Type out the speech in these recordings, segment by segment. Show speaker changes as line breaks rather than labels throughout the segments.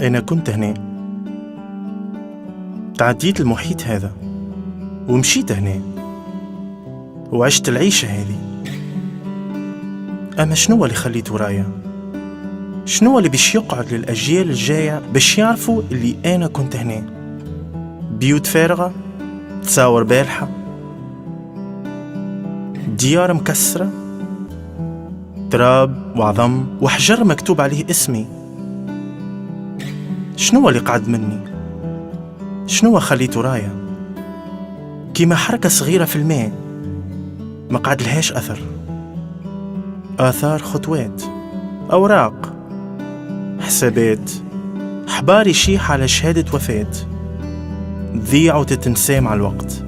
أنا كنت هنا، تعديت المحيط هذا ومشيت هنا وعشت العيشة هذه. أما شنو اللي خليت ورايا؟ شنو اللي بيش يقعد للأجيال الجاية باش يعرفوا اللي أنا كنت هنا؟ بيوت فارغة تصاور بالحة، ديار مكسرة، تراب وعظم وحجر مكتوب عليه اسمي. شنو اللي قعد مني؟ شنو خليت ورايا؟ كيما حركة صغيرة في الماء ما قعد لهاش أثر، آثار خطوات، أوراق، حسابات، حبار يشيح على شهادة وفاة تضيع وتتنسى مع الوقت.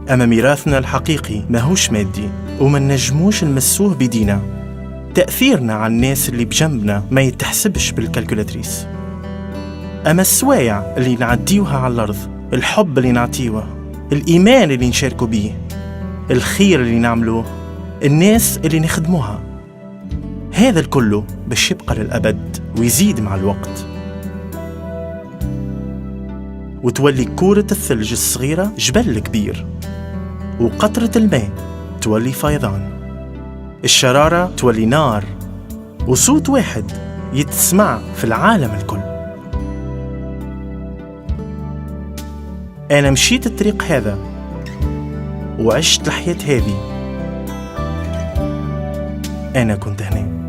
أما ميراثنا الحقيقي ماهوش مادي وما نجموش نمسوه بدينا. تأثيرنا على الناس اللي بجنبنا ما يتحسبش بالكالكولاتريس. أما السوايع اللي نعديوها على الأرض، الحب اللي نعطيوه، الإيمان اللي نشاركوا بيه، الخير اللي نعملوه، الناس اللي نخدموها، هذا الكله باش يبقى للأبد ويزيد مع الوقت. وتولي كورة الثلج الصغيرة جبل كبير، وقطرة الماء تولي فيضان، الشرارة تولي نار، وصوت واحد يتسمع في العالم الكل. أنا مشيت الطريق هذا وعشت الحياة هذه. أنا كنت هنا.